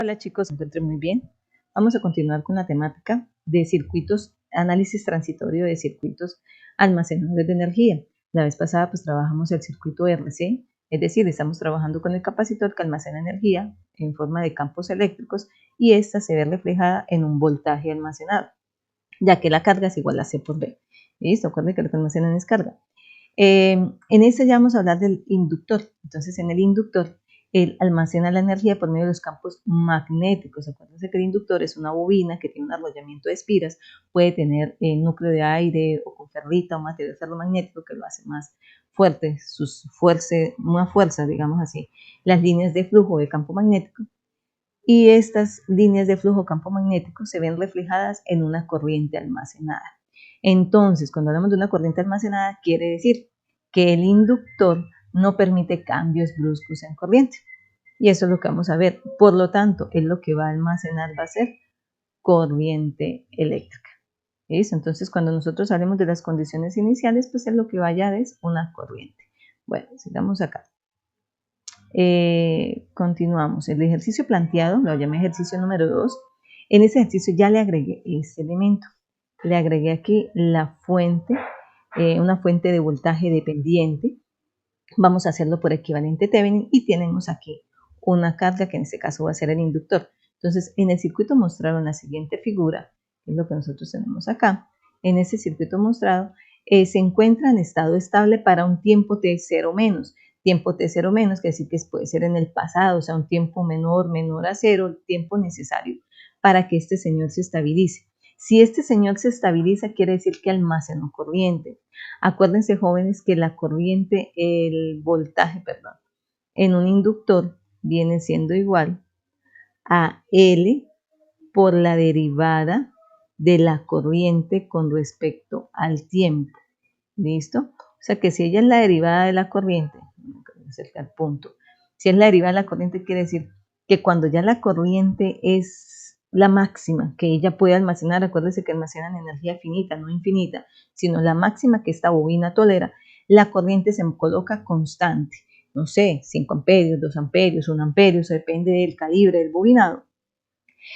Hola chicos, se encuentren muy bien. Vamos a continuar con la temática de circuitos, análisis transitorio de circuitos almacenadores de energía. La vez pasada pues trabajamos el circuito RC, es decir, estamos trabajando con el capacitor que almacena energía en forma de campos eléctricos y esta se ve reflejada en un voltaje almacenado, ya que la carga es igual a C por B. ¿Listo? Acuérdense que lo que almacenan es carga. En este ya vamos a hablar del inductor. Entonces, en el inductor, él almacena la energía por medio de los campos magnéticos. Acuérdense que el inductor es una bobina que tiene un arrollamiento de espiras, puede tener núcleo de aire o con ferrita o material ferromagnético que lo hace más fuerte, más fuerza, digamos así, las líneas de flujo de campo magnético. Y estas líneas de flujo campo magnético se ven reflejadas en una corriente almacenada. Entonces, cuando hablamos de una corriente almacenada, quiere decir que el inductor no permite cambios bruscos en corriente. Y eso es lo que vamos a ver. Por lo tanto, es lo que va a almacenar, va a ser corriente eléctrica. ¿Listo? Entonces, cuando nosotros hablemos de las condiciones iniciales, pues es lo que va a hallar es una corriente. Bueno, sigamos acá. Continuamos. El ejercicio planteado, lo llamé ejercicio número 2. En ese ejercicio ya le agregué este elemento. Le agregué aquí la fuente, una fuente de voltaje dependiente. Vamos a hacerlo por equivalente Thevenin y tenemos aquí una carga que en este caso va a ser el inductor. Entonces, en el circuito mostraron la siguiente figura, que es lo que nosotros tenemos acá. En ese circuito mostrado se encuentra en estado estable para un tiempo t0 menos. Tiempo t0 menos, que decir que puede ser en el pasado, o sea, un tiempo menor a 0, el tiempo necesario para que este señor se estabilice. Si este señor se estabiliza, quiere decir que almacenó corriente. Acuérdense, jóvenes, que la corriente, el voltaje, perdón, en un inductor viene siendo igual a L por la derivada de la corriente con respecto al tiempo. ¿Listo? O sea que si ella es la derivada de la corriente, acerca al punto, si es la derivada de la corriente, quiere decir que cuando ya la corriente es la máxima que ella puede almacenar, acuérdense que almacenan energía finita, no infinita, sino la máxima que esta bobina tolera, la corriente se coloca constante, no sé, 5 amperios, 2 amperios, 1 amperio, eso depende del calibre del bobinado.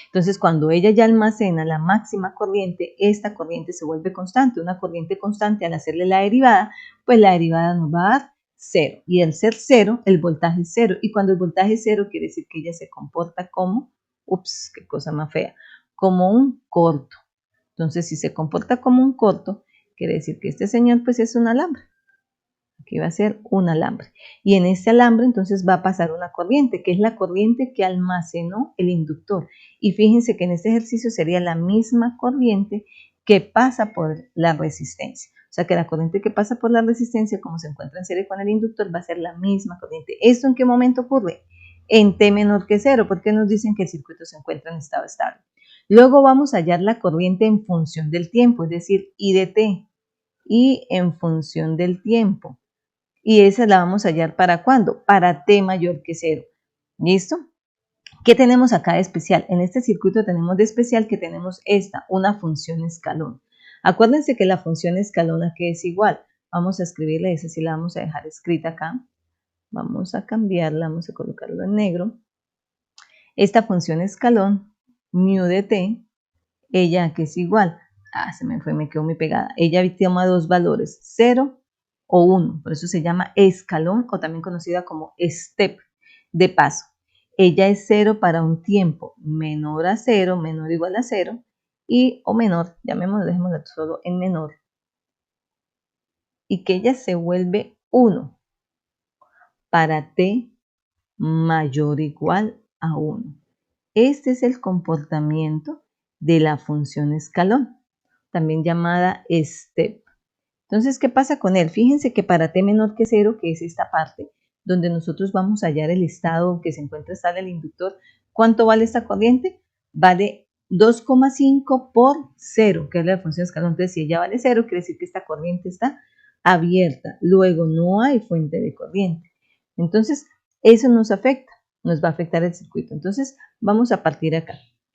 Entonces, cuando ella ya almacena la máxima corriente, esta corriente se vuelve constante. Una corriente constante, al hacerle la derivada, pues la derivada nos va a dar 0. Y al ser 0, el voltaje es 0. Y cuando el voltaje es 0, quiere decir que ella se comporta como, ups, qué cosa más fea, como un corto. Entonces, si se comporta como un corto, quiere decir que este señor pues es un alambre. Aquí va a ser un alambre. Y en este alambre entonces va a pasar una corriente, que es la corriente que almacenó el inductor. Y fíjense que en este ejercicio sería la misma corriente que pasa por la resistencia. O sea que la corriente que pasa por la resistencia, como se encuentra en serie con el inductor, va a ser la misma corriente. ¿Esto en qué momento ocurre? En T menor que 0, porque nos dicen que el circuito se encuentra en estado estable. Luego vamos a hallar la corriente en función del tiempo, es decir, I de T, y en función del tiempo. Y esa la vamos a hallar ¿para cuándo? Para T mayor que 0. ¿Listo? ¿Qué tenemos acá de especial? En este circuito tenemos de especial que tenemos una función escalón. Acuérdense que la función escalón aquí es igual. Vamos a escribirle esa, si la vamos a dejar escrita acá. Vamos a cambiarla, vamos a colocarlo en negro. Esta función escalón, mu de t, ella que es igual. Me quedó muy pegada. Ella toma dos valores, 0 o 1, por eso se llama escalón o también conocida como step de paso. Ella es 0 para un tiempo menor a 0, menor o igual a 0, y o menor, llamémoslo, dejémoslo solo en menor, y que ella se vuelve 1 para t mayor o igual a 1. Este es el comportamiento de la función escalón, también llamada step. Entonces, ¿qué pasa con él? Fíjense que para t menor que 0, que es esta parte, donde nosotros vamos a hallar el estado que se encuentra estable el inductor, ¿cuánto vale esta corriente? Vale 2,5 por 0, que es la función escalón. Entonces, si ella vale 0, quiere decir que esta corriente está abierta. Luego, no hay fuente de corriente. Entonces, eso nos afecta, nos va a afectar el circuito. Entonces, vamos a partir acá.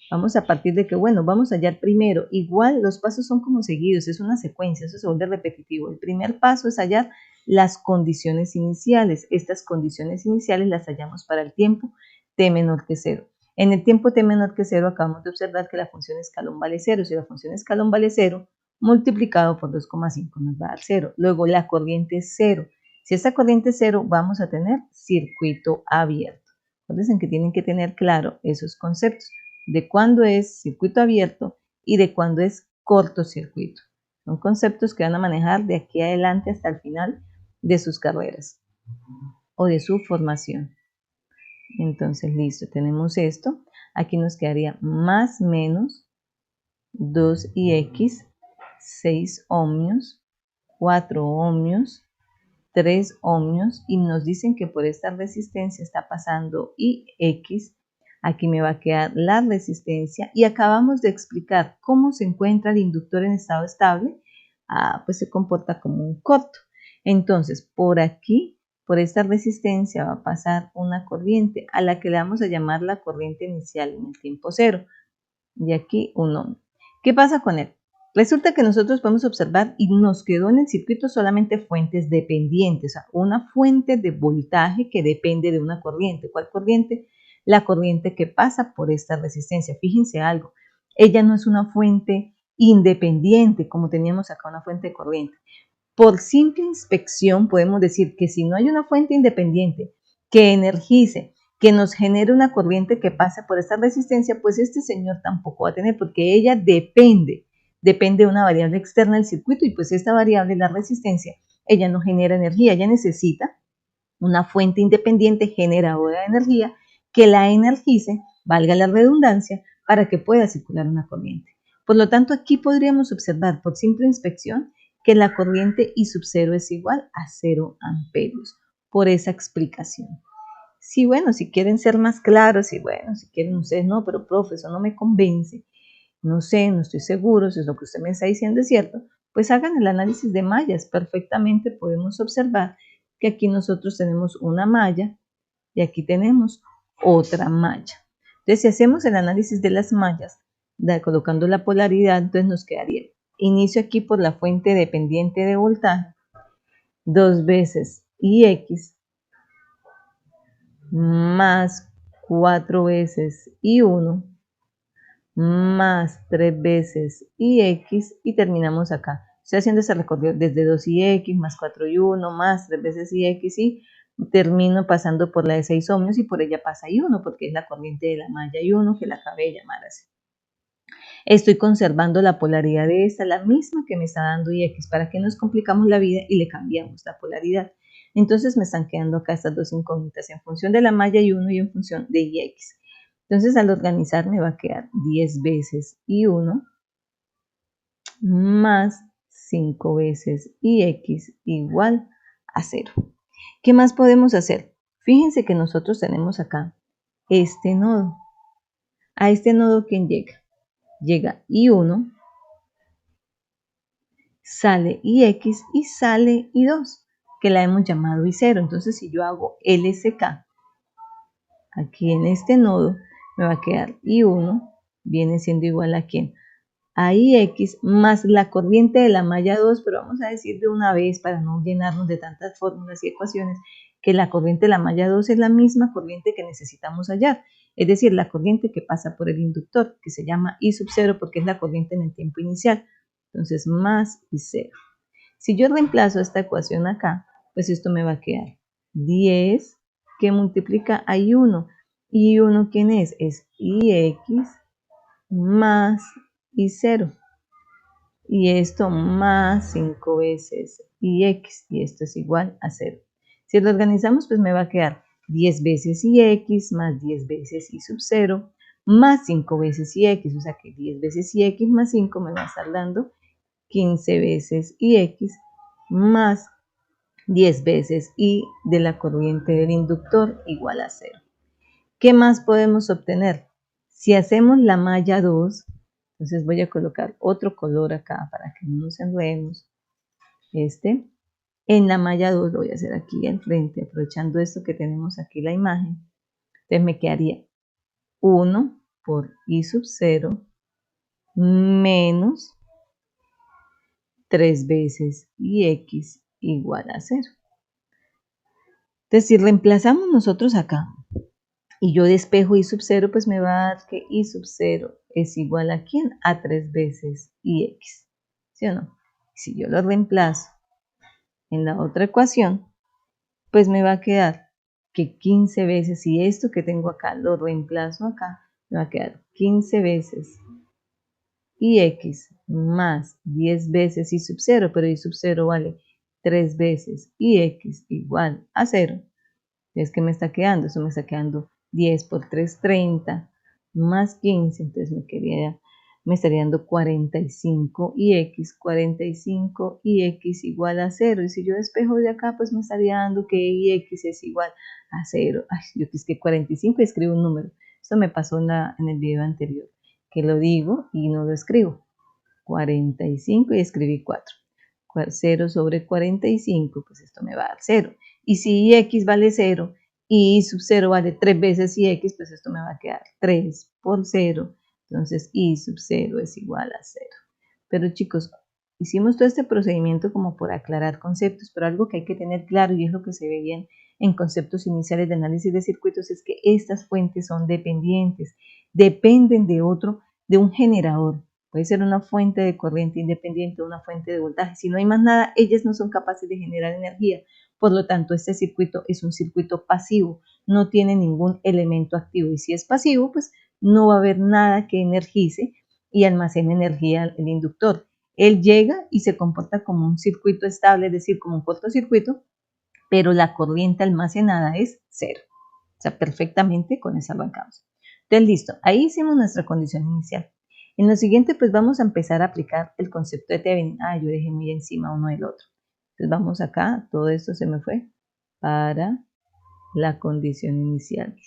Vamos a partir de que, bueno, vamos a hallar primero, igual los pasos son como seguidos, es una secuencia, eso se vuelve repetitivo. El primer paso es hallar las condiciones iniciales. Estas condiciones iniciales las hallamos para el tiempo t menor que 0. En el tiempo t menor que 0 acabamos de observar que la función escalón vale 0. Si la función escalón vale 0, multiplicado por 2,5 nos va a dar 0. Luego la corriente es 0. Si esta corriente es 0, vamos a tener circuito abierto. Acuérdense que tienen que tener claro esos conceptos de cuándo es circuito abierto y de cuándo es cortocircuito. Son conceptos que van a manejar de aquí adelante hasta el final de sus carreras o de su formación. Entonces, listo, tenemos esto. Aquí nos quedaría más menos 2ix, 6 ohmios, 4 ohmios, 3 ohmios, y nos dicen que por esta resistencia está pasando Ix. Aquí me va a quedar la resistencia y acabamos de explicar cómo se encuentra el inductor en estado estable. Pues se comporta como un corto. Entonces, por aquí, por esta resistencia va a pasar una corriente a la que le vamos a llamar la corriente inicial en el tiempo 0. Y aquí un ohmio. ¿Qué pasa con él? Resulta que nosotros podemos observar y nos quedó en el circuito solamente fuentes dependientes, o sea, una fuente de voltaje que depende de una corriente. ¿Cuál corriente? La corriente que pasa por esta resistencia. Fíjense algo, ella no es una fuente independiente como teníamos acá una fuente de corriente. Por simple inspección podemos decir que si no hay una fuente independiente que energice, que nos genere una corriente que pase por esta resistencia, pues este señor tampoco va a tener, porque ella depende de una variable externa del circuito, y pues esta variable, la resistencia, ella no genera energía, ella necesita una fuente independiente generadora de energía que la energice, valga la redundancia, para que pueda circular una corriente. Por lo tanto, aquí podríamos observar por simple inspección que la corriente I sub 0 es igual a 0 amperios, por esa explicación. Sí, bueno, si quieren ser más claros, y bueno, si quieren ustedes, no, pero profe, eso no me convence, no sé, no estoy seguro si es lo que usted me está diciendo es cierto, pues hagan el análisis de mallas. Perfectamente podemos observar que aquí nosotros tenemos una malla y aquí tenemos otra malla. Entonces, si hacemos el análisis de las mallas, colocando la polaridad, entonces nos quedaría inicio aquí por la fuente dependiente de voltaje, 2 veces Ix más 4 veces I1 más 3 veces Ix, y terminamos acá. Estoy haciendo ese recorrido desde 2Ix más 4I1 más 3 veces Ix, y termino pasando por la de 6 ohmios y por ella pasa I1 porque es la corriente de la malla I1 que la acabé de llamar así. Estoy conservando la polaridad de esta, la misma que me está dando Ix, para que nos complicamos la vida y le cambiamos la polaridad. Entonces me están quedando acá estas dos incógnitas en función de la malla I1 y en función de Ix. Entonces al organizar me va a quedar 10 veces I1 más 5 veces Ix igual a 0. ¿Qué más podemos hacer? Fíjense que nosotros tenemos acá este nodo. A este nodo, ¿quién llega? Llega I1, sale Ix y sale I2, que la hemos llamado I0. Entonces, si yo hago LSK aquí en este nodo, me va a quedar I1, viene siendo igual a ¿quién? A Ix más la corriente de la malla 2, pero vamos a decir de una vez para no llenarnos de tantas fórmulas y ecuaciones, que la corriente de la malla 2 es la misma corriente que necesitamos hallar, es decir, la corriente que pasa por el inductor, que se llama I sub 0 porque es la corriente en el tiempo inicial. Entonces, más I0. Si yo reemplazo esta ecuación acá, pues esto me va a quedar 10 que multiplica a I1. ¿I1 quién es? Es Ix más I0. Y esto más 5 veces Ix, y esto es igual a 0. Si lo organizamos, pues me va a quedar 10 veces Ix más 10 veces I sub 0 más 5 veces Ix, o sea que 10 veces Ix más 5 me va a estar dando 15 veces Ix más 10 veces I de la corriente del inductor igual a 0. ¿Qué más podemos obtener? Si hacemos la malla 2, entonces voy a colocar otro color acá para que no nos enredemos. En la malla 2 lo voy a hacer aquí al frente, aprovechando esto que tenemos aquí la imagen. Entonces me quedaría 1 por I sub 0 menos 3 veces Ix igual a 0. Entonces, si reemplazamos nosotros acá y yo despejo I sub 0, pues me va a dar que I sub 0 es igual a ¿quién? A 3 veces IX, ¿sí o no? Si yo lo reemplazo en la otra ecuación, pues me va a quedar que 15 veces, y esto que tengo acá lo reemplazo acá, me va a quedar 15 veces IX más 10 veces I sub 0, pero I sub 0 vale 3 veces IX igual a 0. Entonces, ¿qué me está quedando? Eso me está quedando 10 por 3, 30, más 15, entonces me estaría dando 45 y x igual a 0. Y si yo despejo de acá, pues me estaría dando que ix es igual a 0. Ay, yo quise que 45 y escribo un número. Esto me pasó en el video anterior, que lo digo y no lo escribo. 45 y escribí 4. 0 sobre 45, pues esto me va a dar 0. Y si x vale 0 y I sub 0 vale 3 veces x, pues esto me va a quedar 3 por 0. Entonces I sub 0 es igual a 0. Pero chicos, hicimos todo este procedimiento como por aclarar conceptos, pero algo que hay que tener claro, y es lo que se veía en conceptos iniciales de análisis de circuitos, es que estas fuentes son dependientes, dependen de un generador. Puede ser una fuente de corriente independiente o una fuente de voltaje. Si no hay más nada, ellas no son capaces de generar energía. Por lo tanto, este circuito es un circuito pasivo, no tiene ningún elemento activo. Y si es pasivo, pues no va a haber nada que energice y almacene energía el inductor. Él llega y se comporta como un circuito estable, es decir, como un cortocircuito, pero la corriente almacenada es 0. O sea, perfectamente con esa arrancamos. Entonces, listo, ahí hicimos nuestra condición inicial. En lo siguiente, pues vamos a empezar a aplicar el concepto de Thevenin. Yo dejé muy encima uno del otro. Entonces vamos acá, todo esto se me fue para la condición inicial.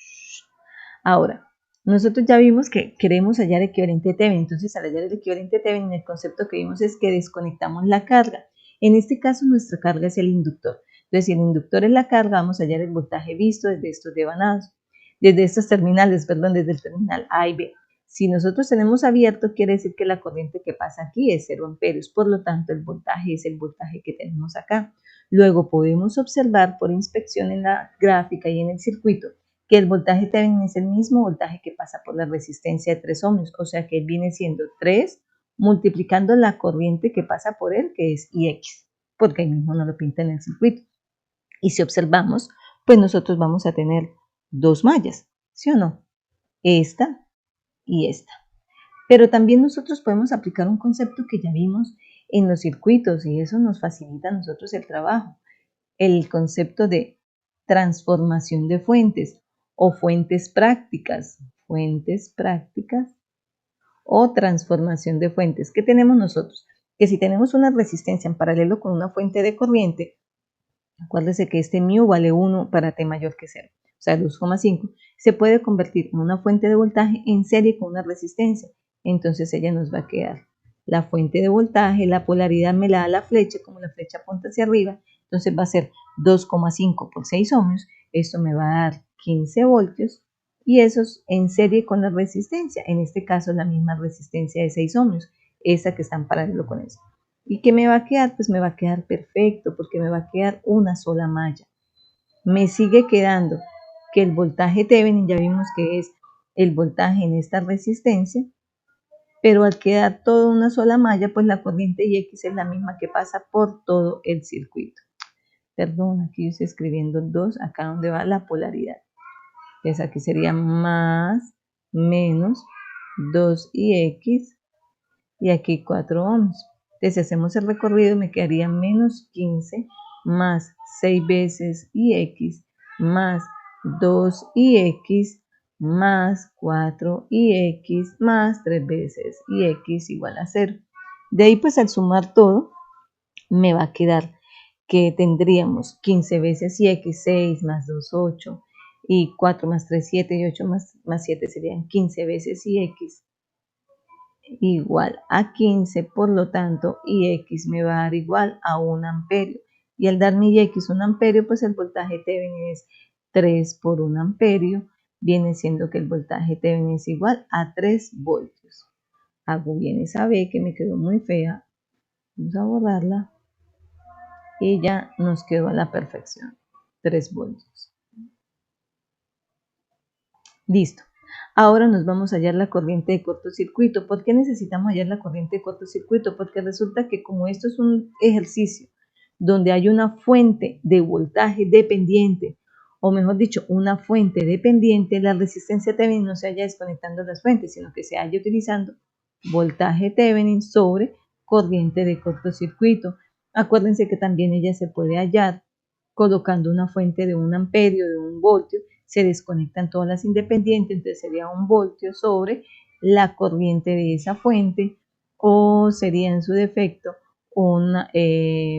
Ahora, nosotros ya vimos que queremos hallar el equivalente de Thevenin. Entonces, al hallar el equivalente de Thevenin, el concepto que vimos es que desconectamos la carga. En este caso, nuestra carga es el inductor. Entonces, si el inductor es la carga, vamos a hallar el voltaje visto desde estos devanados, desde estos terminales, perdón, desde el terminal A y B. Si nosotros tenemos abierto, quiere decir que la corriente que pasa aquí es 0 amperios, por lo tanto el voltaje es el voltaje que tenemos acá. Luego podemos observar por inspección en la gráfica y en el circuito que el voltaje Thevenin es el mismo voltaje que pasa por la resistencia de 3 ohmios, o sea que viene siendo 3 multiplicando la corriente que pasa por él, que es IX, porque ahí mismo no lo pinta en el circuito. Y si observamos, pues nosotros vamos a tener dos mallas, ¿sí o no? Esta y esta. Pero también nosotros podemos aplicar un concepto que ya vimos en los circuitos y eso nos facilita a nosotros el trabajo. El concepto de transformación de fuentes o fuentes prácticas o transformación de fuentes. ¿Qué tenemos nosotros? Que si tenemos una resistencia en paralelo con una fuente de corriente, acuérdese que este μ vale 1 para t mayor que 0, o sea 2,5, se puede convertir en una fuente de voltaje en serie con una resistencia. Entonces ella nos va a quedar la fuente de voltaje, la polaridad me la da la flecha, como la flecha apunta hacia arriba, entonces va a ser 2,5 por 6 ohmios, esto me va a dar 15 voltios, y eso es en serie con la resistencia, en este caso la misma resistencia de 6 ohmios, esa que está en paralelo con eso. ¿Y qué me va a quedar? Pues me va a quedar perfecto porque me va a quedar una sola malla. Me sigue quedando que el voltaje Thevenin, ya vimos que es el voltaje en esta resistencia, pero al quedar toda una sola malla, pues la corriente IX es la misma que pasa por todo el circuito. Perdón, aquí yo estoy escribiendo 2, acá donde va la polaridad. Entonces aquí sería más, menos 2IX y aquí 4 ohms. Entonces, si hacemos el recorrido, me quedaría menos 15 más 6 veces IX más 2IX más 4IX más 3 veces IX igual a 0. De ahí, pues al sumar todo, me va a quedar que tendríamos 15 veces IX, 6 más 2, 8, y 4 más 3, 7, y 8 más 7 serían 15 veces IX igual a 15, por lo tanto IX me va a dar igual a 1 amperio. Y al darme IX 1 amperio, pues el voltaje Thevenin es 3 por 1 amperio, viene siendo que el voltaje Thevenin es igual a 3 voltios. Hago bien esa B que me quedó muy fea, vamos a borrarla y ya nos quedó a la perfección, 3 voltios. Listo. Ahora nos vamos a hallar la corriente de cortocircuito. ¿Por qué necesitamos hallar la corriente de cortocircuito? Porque resulta que como esto es un ejercicio donde hay una fuente de voltaje dependiente, o mejor dicho, una fuente dependiente, la resistencia Thevenin no se halla desconectando las fuentes, sino que se halla utilizando voltaje Thevenin sobre corriente de cortocircuito. Acuérdense que también ella se puede hallar colocando una fuente de 1 amperio, de 1 voltio, se desconectan todas las independientes, entonces sería 1 voltio sobre la corriente de esa fuente, o sería en su defecto un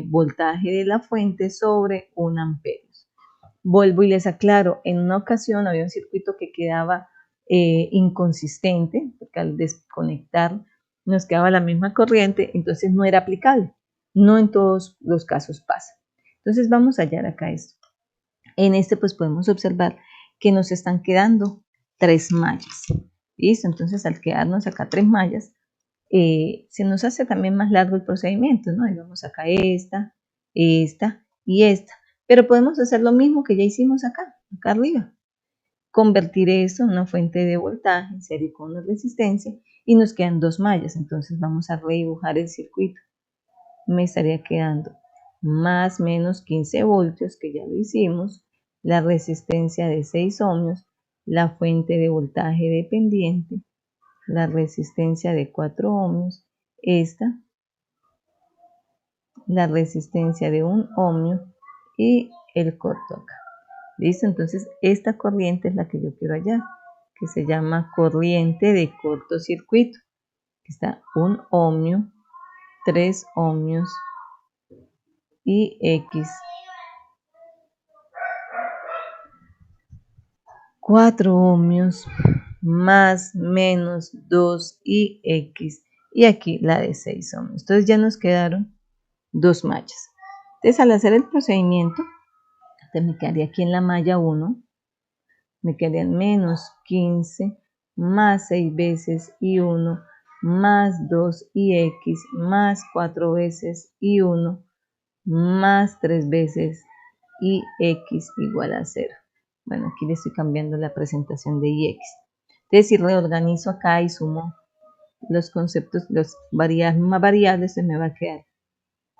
voltaje de la fuente sobre 1 amperio. Vuelvo y les aclaro, en una ocasión había un circuito que quedaba inconsistente, porque al desconectar nos quedaba la misma corriente, entonces no era aplicable. No en todos los casos pasa. Entonces vamos a hallar acá esto. En este pues podemos observar que nos están quedando 3 mallas. ¿Listo? Entonces al quedarnos acá 3 mallas, se nos hace también más largo el procedimiento, ¿no? Y vamos acá esta y esta. Pero podemos hacer lo mismo que ya hicimos acá arriba. Convertir esto en una fuente de voltaje en serie con una resistencia y nos quedan 2 mallas. Entonces vamos a redibujar el circuito. Me estaría quedando más menos 15 voltios, que ya lo hicimos, la resistencia de 6 ohmios, la fuente de voltaje dependiente, la resistencia de 4 ohmios, esta, la resistencia de 1 ohmio y el corto acá. ¿Listo? Entonces esta corriente es la que yo quiero hallar, que se llama corriente de cortocircuito, que está 1 ohmio, 3 ohmios y X, 4 ohmios, más, menos, 2 y X, y aquí la de 6 ohmios. Entonces ya nos quedaron 2 mallas. Entonces al hacer el procedimiento, me quedaría aquí en la malla 1, me quedarían menos 15, más 6 veces y 1, más 2 y X, más 4 veces y 1, más 3 veces y X igual a 0. Bueno, aquí le estoy cambiando la presentación de IX. Entonces, si reorganizo acá y sumo los conceptos, las mismas variables, se me va a quedar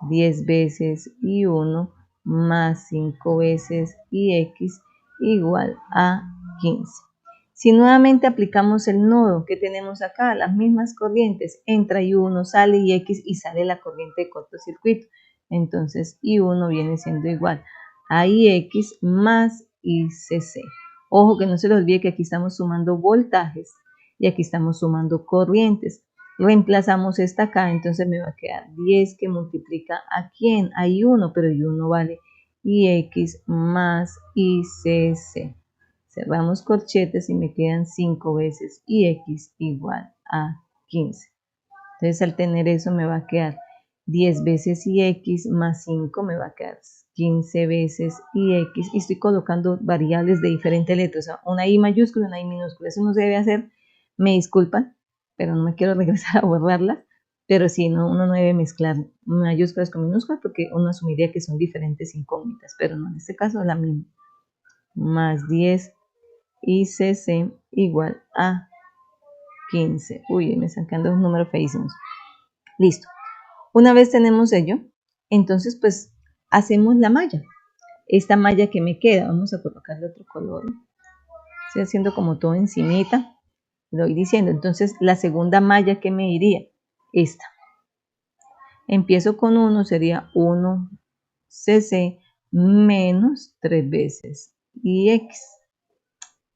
10 veces y 1 más 5 veces y X igual a 15. Si nuevamente aplicamos el nodo que tenemos acá, las mismas corrientes, entra I1, sale IX y sale la corriente de cortocircuito. Entonces I1 viene siendo igual a IX más ICC. Ojo que no se les olvide que aquí estamos sumando voltajes y aquí estamos sumando corrientes. Reemplazamos esta acá, entonces me va a quedar 10 que multiplica a quién, a I1, pero I1 vale IX más ICC. Cerramos corchetes y me quedan 5 veces IX igual a 15. Entonces al tener eso me va a quedar 10 veces IX más 5 me va a quedar 15 veces IX, y estoy colocando variables de diferentes letras, o sea, una I mayúscula y una I minúscula. Eso no se debe hacer, me disculpan, pero no me quiero regresar a borrarlas, pero sí, no, uno no debe mezclar mayúsculas con minúsculas porque uno asumiría que son diferentes incógnitas, pero no, en este caso es la misma. Más 10 ICC igual a 15. Uy, me están quedando unos números feísimos. Listo. Una vez tenemos ello, entonces pues hacemos la malla. Esta malla que me queda, vamos a colocarle otro color. Estoy haciendo como todo encimita. Lo voy diciendo. Entonces la segunda malla que me iría, esta. Empiezo con 1, sería 1 CC menos 3 veces y X.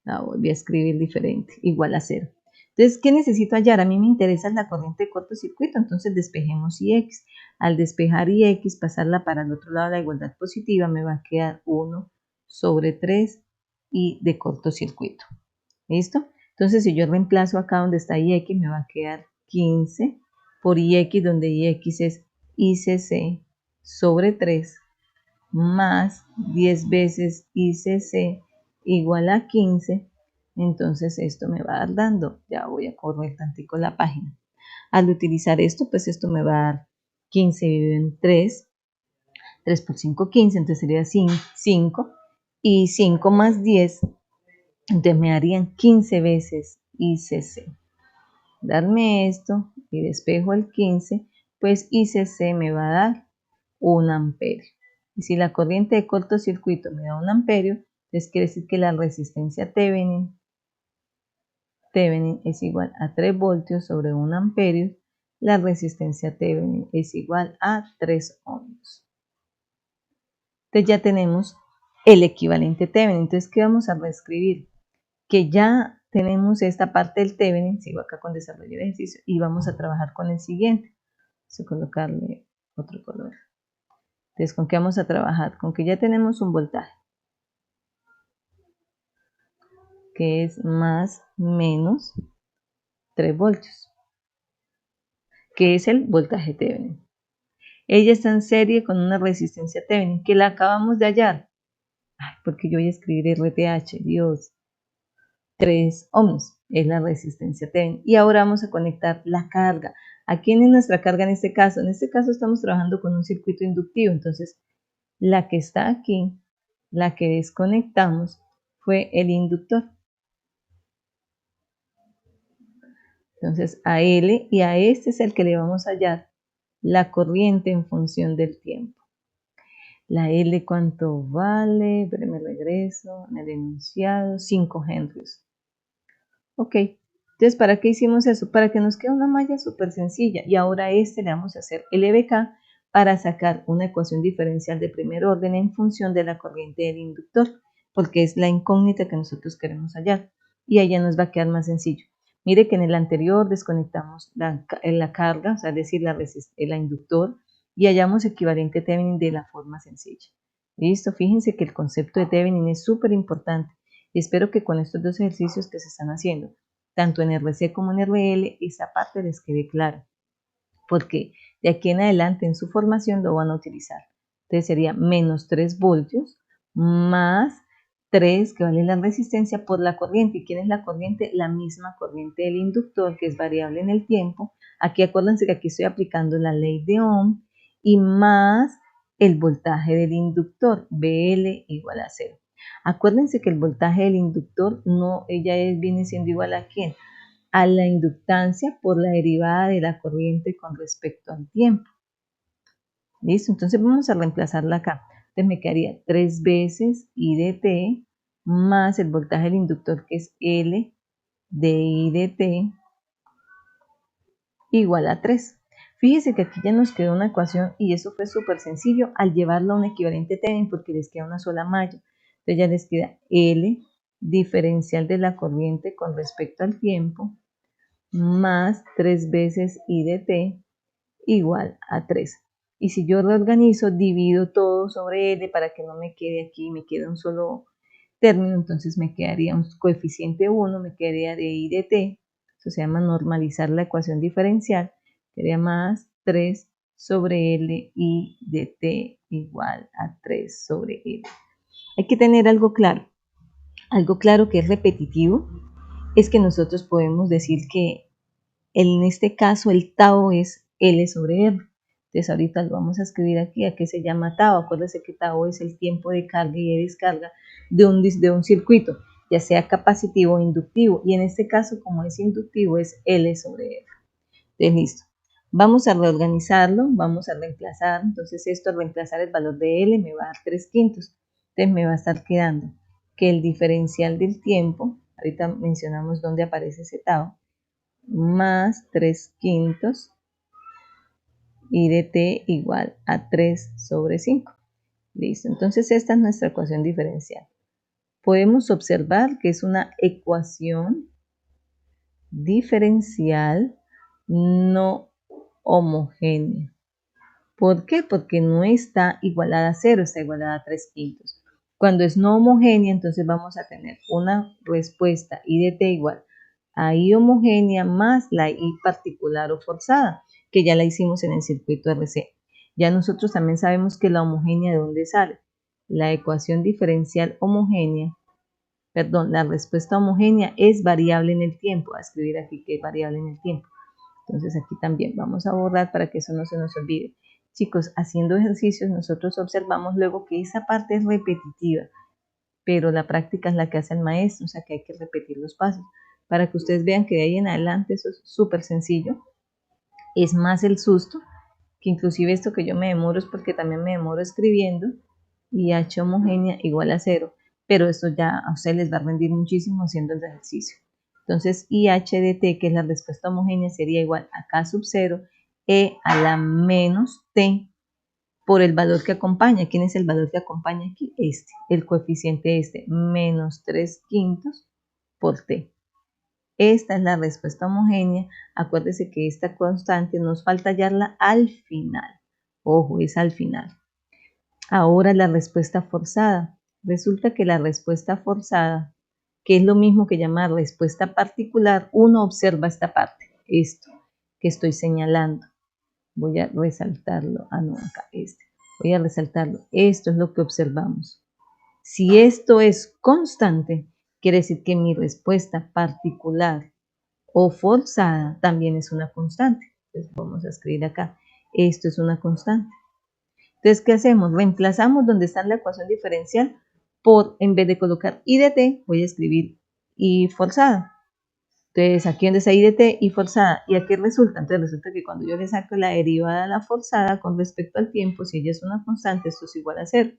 La volví a escribir diferente, igual a 0. Entonces, ¿qué necesito hallar? A mí me interesa la corriente de cortocircuito, entonces despejemos IX. Al despejar IX, pasarla para el otro lado de la igualdad positiva, me va a quedar 1 sobre 3 y de cortocircuito. ¿Listo? Entonces, si yo reemplazo acá donde está IX, me va a quedar 15 por IX, donde IX es ICC sobre 3 más 10 veces ICC igual a 15, entonces esto me va a dar dando, ya voy a correr tantico la página. Al utilizar esto, pues esto me va a dar 15 dividido en 3, 3 por 5, 15, entonces sería 5, y 5 más 10 Entonces me darían 15 veces ICC. Darme esto y despejo el 15, pues ICC me va a dar 1 amperio. Y si la corriente de cortocircuito me da 1 amperio, entonces quiere decir que la resistencia Thevenin es igual a 3 voltios sobre 1 amperio. La resistencia Thevenin es igual a 3 ohms. Entonces ya tenemos el equivalente Thevenin. Entonces, ¿qué vamos a reescribir? Que ya tenemos esta parte del Thevenin, sigo acá con desarrollo de ejercicio, y vamos a trabajar con el siguiente. Vamos a colocarle otro color. Entonces, ¿con qué vamos a trabajar? Con que ya tenemos un voltaje, que es más menos 3 voltios, que es el voltaje Thevenin. Ella está en serie con una resistencia Thevenin, que la acabamos de hallar. Ay, porque yo voy a escribir RTH, Dios. 3 ohms es la resistencia Thevenin. Y ahora vamos a conectar la carga. ¿A quién es nuestra carga en este caso? En este caso estamos trabajando con un circuito inductivo. Entonces, la que está aquí, la que desconectamos, fue el inductor. Entonces, a L y a este es el que le vamos a hallar la corriente en función del tiempo. La L, ¿cuánto vale? Pero me regreso en el enunciado, 5 henrios. Ok, entonces, ¿para qué hicimos eso? Para que nos quede una malla súper sencilla. Y ahora le vamos a hacer LBK para sacar una ecuación diferencial de primer orden en función de la corriente del inductor, porque es la incógnita que nosotros queremos hallar. Y allá nos va a quedar más sencillo. Mire que en el anterior desconectamos la carga, o sea, es decir, la inductor, y hallamos equivalente Thevenin de la forma sencilla. Listo, fíjense que el concepto de Thevenin es súper importante. Y espero que con estos dos ejercicios que se están haciendo, tanto en RC como en RL, esa parte les quede clara, porque de aquí en adelante en su formación lo van a utilizar. Entonces sería menos 3 voltios más 3, que vale la resistencia por la corriente. ¿Y quién es la corriente? La misma corriente del inductor, que es variable en el tiempo. Aquí acuérdense que aquí estoy aplicando la ley de Ohm, y más el voltaje del inductor, BL igual a 0. Acuérdense que el voltaje del inductor viene siendo igual a ¿quién? A la inductancia por la derivada de la corriente con respecto al tiempo. ¿Listo? Entonces vamos a reemplazarla acá. Entonces me quedaría 3 veces I de T más el voltaje del inductor, que es L de I de T, igual a 3. Fíjese que aquí ya nos quedó una ecuación y eso fue súper sencillo al llevarlo a un equivalente Thevenin, porque les queda una sola malla. Entonces ya les queda L diferencial de la corriente con respecto al tiempo más 3 veces I de T igual a 3. Y si yo reorganizo, divido todo sobre L para que no me quede aquí, me quede un solo término, entonces me quedaría un coeficiente 1, me quedaría de I de T, eso se llama normalizar la ecuación diferencial, sería más 3 sobre L I de T igual a 3 sobre L. Hay que tener algo claro que es repetitivo, es que nosotros podemos decir que en este caso el tau es L sobre R. Entonces ahorita lo vamos a escribir aquí, ¿a qué se llama tau? Acuérdense que tau es el tiempo de carga y de descarga de un circuito, ya sea capacitivo o inductivo. Y en este caso, como es inductivo, es L sobre R. Entonces listo. Vamos a reorganizarlo, vamos a reemplazar. Entonces esto al reemplazar el valor de L me va a dar 3 quintos. Entonces me va a estar quedando que el diferencial del tiempo, ahorita mencionamos dónde aparece ese tau, más 3 quintos y de t igual a 3 sobre 5. Listo, entonces esta es nuestra ecuación diferencial. Podemos observar que es una ecuación diferencial no homogénea. ¿Por qué? Porque no está igualada a 0, está igualada a 3 quintos. Cuando es no homogénea, entonces vamos a tener una respuesta I de t igual a I homogénea más la I particular o forzada, que ya la hicimos en el circuito RC. Ya nosotros también sabemos que la homogénea, ¿de dónde sale? La ecuación diferencial homogénea, perdón, la respuesta homogénea es variable en el tiempo. A escribir aquí que es variable en el tiempo. Entonces aquí también vamos a borrar para que eso no se nos olvide. Chicos, haciendo ejercicios nosotros observamos luego que esa parte es repetitiva. pero la práctica es la que hace el maestro, o sea que hay que repetir los pasos para que ustedes vean que de ahí en adelante eso es súper sencillo. Es más el susto, que inclusive esto que yo me demoro es porque también me demoro escribiendo, y H homogénea igual a 0, pero esto ya a ustedes les va a rendir muchísimo haciendo el ejercicio. Entonces IH de T, que es la respuesta homogénea, sería igual a K sub 0 E a la menos T por el valor que acompaña. ¿Quién es el valor que acompaña aquí? Este, el coeficiente este, menos 3/5 por T. Esta es la respuesta homogénea. Acuérdese que esta constante nos falta hallarla al final. Ojo, es al final. Ahora la respuesta forzada. Resulta que la respuesta forzada, que es lo mismo que llamar respuesta particular, uno observa esta parte, esto que estoy señalando. Voy a resaltarlo. Ah, no, acá este. Voy a resaltarlo. Esto es lo que observamos. Si esto es constante, quiere decir que mi respuesta particular o forzada también es una constante. Entonces vamos a escribir acá. Esto es una constante. Entonces, ¿qué hacemos? Reemplazamos donde está la ecuación diferencial por, en vez de colocar I de T, voy a escribir I forzada. Entonces, aquí donde está I de T, I forzada. ¿Y aquí resulta? Entonces, resulta que cuando yo le saco la derivada a la forzada con respecto al tiempo, si ella es una constante, esto es igual a 0.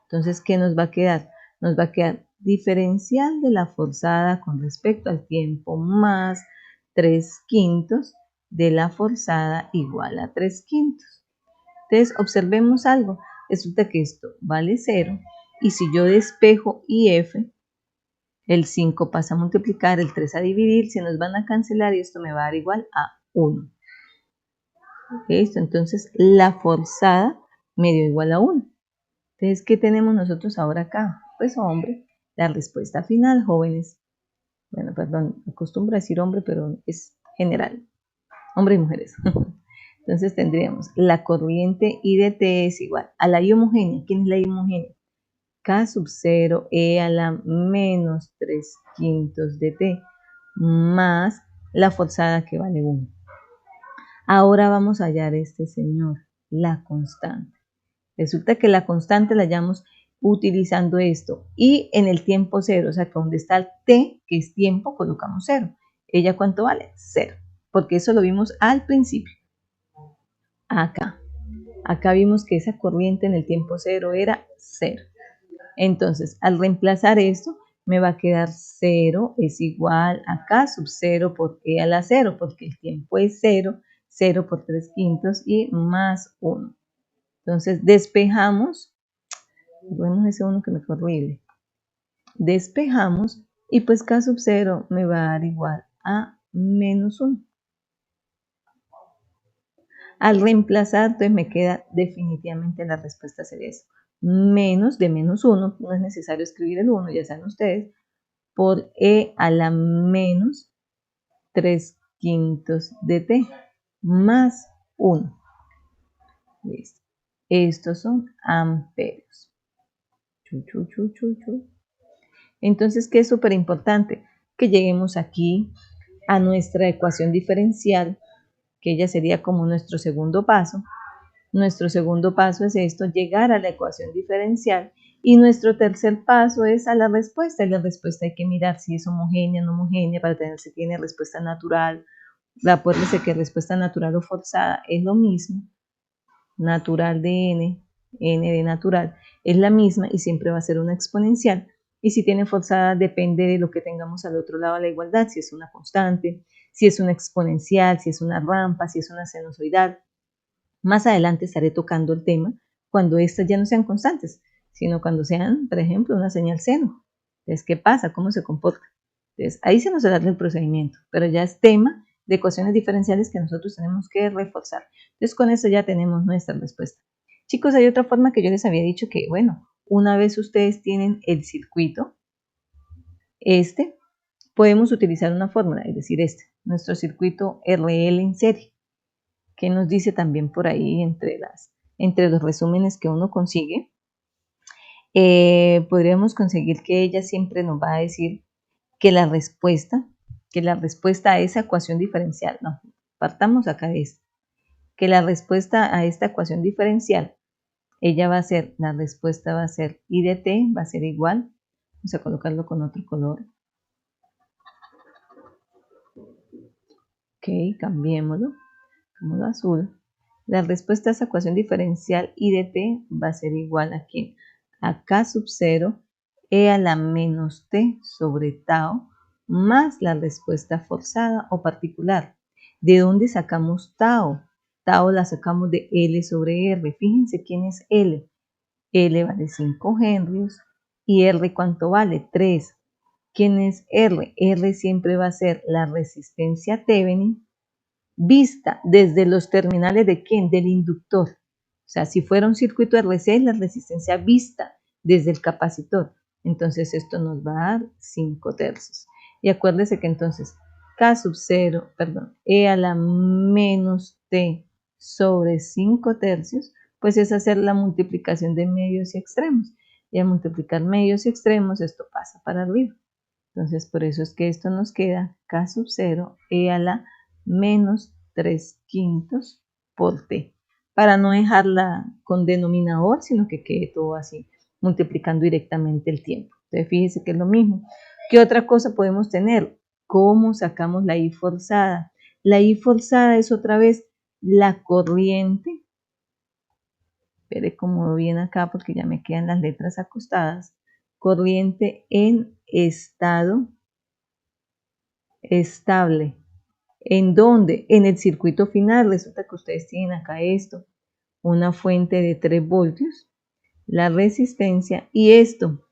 Entonces, ¿qué nos va a quedar? Nos va a quedar diferencial de la forzada con respecto al tiempo más 3/5 de la forzada igual a 3/5. Entonces, observemos algo. Resulta que esto vale 0. Y si yo despejo IF, el 5 pasa a multiplicar, el 3 a dividir, se nos van a cancelar y esto me va a dar igual a 1. ¿Listo? Entonces, la forzada me dio igual a 1. Entonces, ¿qué tenemos nosotros ahora acá? Pues, hombre, la respuesta final, jóvenes. Bueno, perdón, acostumbro a decir hombre, pero es general. Hombre y mujeres. Entonces tendríamos la corriente I de T es igual a la I homogénea. ¿Quién es la I homogénea? K sub 0 E a la menos 3/5 de T más la forzada que vale 1. Ahora vamos a hallar este señor, la constante. Resulta que la constante la hallamos utilizando esto. Y en el tiempo 0, o sea que donde está el T, que es tiempo, colocamos 0. ¿Ella cuánto vale? 0. Porque eso lo vimos al principio. Acá vimos que esa corriente en el tiempo 0 era 0. Entonces, al reemplazar esto, me va a quedar 0 es igual a K sub 0 por E a la 0, porque el tiempo es 0, 0 por 3/5 y más 1. Entonces, despejamos, vemos ese 1 que me fue horrible. Despejamos y pues K sub 0 me va a dar igual a menos 1. Al reemplazar, entonces me queda definitivamente la respuesta sería eso. Menos de menos 1, no es necesario escribir el 1, ya saben ustedes, por E a la menos 3/5 de T, más 1. Listo. Estos son amperios. Entonces, ¿qué es súper importante? Que lleguemos aquí a nuestra ecuación diferencial, que ella sería como nuestro segundo paso. Nuestro segundo paso es esto, llegar a la ecuación diferencial, y nuestro tercer paso es a la respuesta. Y la respuesta hay que mirar si es homogénea o no homogénea para tener si tiene respuesta natural. Acuérdense que respuesta natural o forzada es lo mismo. Natural de n, n de natural, es la misma y siempre va a ser una exponencial. Y si tiene forzada depende de lo que tengamos al otro lado de la igualdad, si es una constante, si es una exponencial, si es una rampa, si es una sinusoidal. Más adelante estaré tocando el tema cuando estas ya no sean constantes, sino cuando sean, por ejemplo, una señal seno. Entonces, ¿qué pasa? ¿Cómo se comporta? Entonces, ahí se nos da el procedimiento, pero ya es tema de ecuaciones diferenciales que nosotros tenemos que reforzar. Entonces, con eso ya tenemos nuestra respuesta. Chicos, hay otra forma que yo les había dicho que, bueno, una vez ustedes tienen el circuito, podemos utilizar una fórmula, es decir, nuestro circuito RL en serie, que nos dice también por ahí entre los resúmenes que uno consigue, podríamos conseguir que ella siempre nos va a decir que la respuesta a esa ecuación diferencial, no, partamos acá de esto, que la respuesta a esta ecuación diferencial ella va a ser, la respuesta va a ser I de t, va a ser igual, vamos a colocarlo con otro color, ok, cambiémoslo, como azul. La respuesta a esa ecuación diferencial I de t va a ser igual a ¿quién? A k sub 0 e a la menos t sobre tau más la respuesta forzada o particular. ¿De dónde sacamos tau? Tau la sacamos de L sobre R. Fíjense quién es L. L vale 5 henrios y R ¿cuánto vale? 3. ¿Quién es R? R siempre va a ser la resistencia Thevenin vista desde los terminales de ¿quién? Del inductor. O sea, si fuera un circuito RC, es la resistencia vista desde el capacitor. Entonces esto nos va a dar 5 tercios. Y acuérdese que entonces K sub 0, perdón, E a la menos T sobre 5 tercios, pues es hacer la multiplicación de medios y extremos. Y al multiplicar medios y extremos, esto pasa para arriba. Entonces, por eso es que esto nos queda K sub 0 E a la menos 3/5 por T. Para no dejarla con denominador, sino que quede todo así, multiplicando directamente el tiempo. Entonces, fíjese que es lo mismo. ¿Qué otra cosa podemos tener? ¿Cómo sacamos la I forzada? La I forzada es otra vez la corriente. Veré cómo viene acá porque ya me quedan las letras acostadas. Corriente en estado estable. ¿En dónde? En el circuito final. Resulta que ustedes tienen acá esto, una fuente de 3 voltios, la resistencia y esto.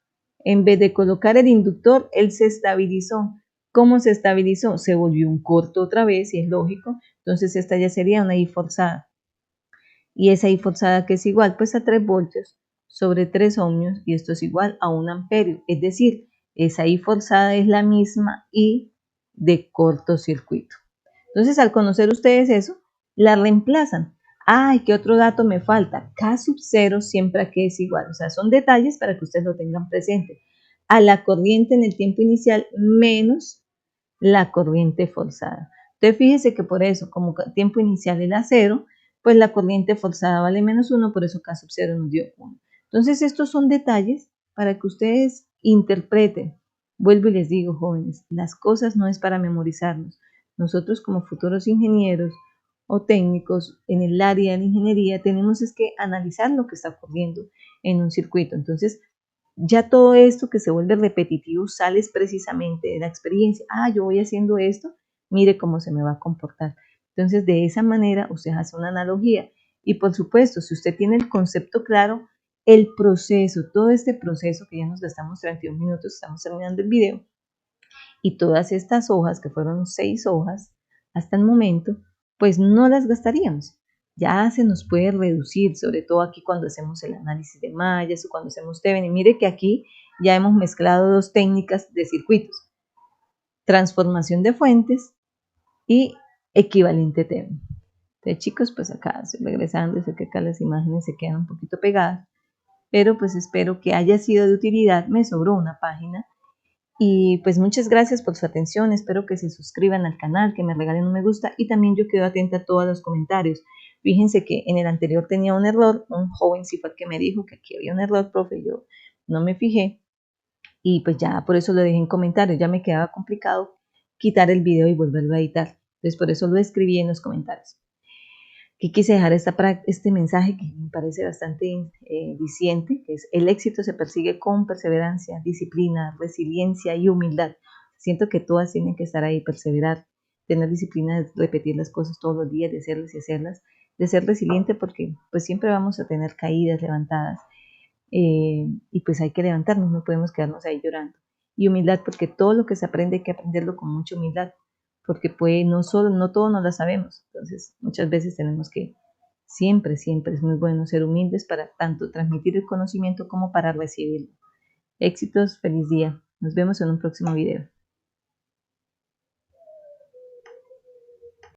En vez de colocar el inductor, él se estabilizó. ¿Cómo se estabilizó? Se volvió un corto otra vez y es lógico. Entonces esta ya sería una I forzada. Y esa I forzada que es igual pues a 3 voltios sobre 3 ohmios y esto es igual a 1 amperio. Es decir, esa I forzada es la misma I de cortocircuito. Entonces, al conocer ustedes eso, la reemplazan. Ay, ¿qué otro dato me falta? K sub 0 siempre aquí es igual. O sea, son detalles para que ustedes lo tengan presente. A la corriente en el tiempo inicial menos la corriente forzada. Entonces, fíjese que por eso, como el tiempo inicial era 0, pues la corriente forzada vale menos 1, por eso K sub 0 nos dio 1. Entonces, estos son detalles para que ustedes interpreten. Vuelvo y les digo, jóvenes, las cosas no es para memorizarnos. Nosotros como futuros ingenieros o técnicos en el área de la ingeniería tenemos es que analizar lo que está ocurriendo en un circuito. Entonces, ya todo esto que se vuelve repetitivo sale precisamente de la experiencia. Ah, yo voy haciendo esto, mire cómo se me va a comportar. Entonces, de esa manera usted hace una analogía. Y por supuesto, si usted tiene el concepto claro, el proceso, todo este proceso que ya nos gastamos 31 minutos, estamos terminando el video, y todas estas hojas, que fueron 6 hojas hasta el momento, pues no las gastaríamos. Ya se nos puede reducir, sobre todo aquí cuando hacemos el análisis de mallas o cuando hacemos Thevenin. Mire que aquí ya hemos mezclado dos técnicas de circuitos: transformación de fuentes y equivalente Thevenin. Entonces, chicos, pues acá estoy regresando, sé que acá las imágenes se quedan un poquito pegadas, pero pues espero que haya sido de utilidad. Me sobró una página. Y pues muchas gracias por su atención, espero que se suscriban al canal, que me regalen un me gusta y también yo quedo atenta a todos los comentarios. Fíjense que en el anterior tenía un error, un joven sí fue el que me dijo que aquí había un error, profe, yo no me fijé y pues ya por eso lo dejé en comentarios, ya me quedaba complicado quitar el video y volverlo a editar, entonces por eso lo escribí en los comentarios. Aquí quise dejar este mensaje que me parece bastante diciente, que es: el éxito se persigue con perseverancia, disciplina, resiliencia y humildad. Siento que todas tienen que estar ahí: perseverar, tener disciplina de repetir las cosas todos los días, de hacerlas y hacerlas, de ser resiliente porque pues siempre vamos a tener caídas, levantadas, y pues hay que levantarnos, no podemos quedarnos ahí llorando. Y humildad porque todo lo que se aprende hay que aprenderlo con mucha humildad, porque pues no todo no lo sabemos, entonces muchas veces tenemos que, siempre es muy bueno ser humildes para tanto transmitir el conocimiento como para recibirlo. Éxitos, feliz día, nos vemos en un próximo video.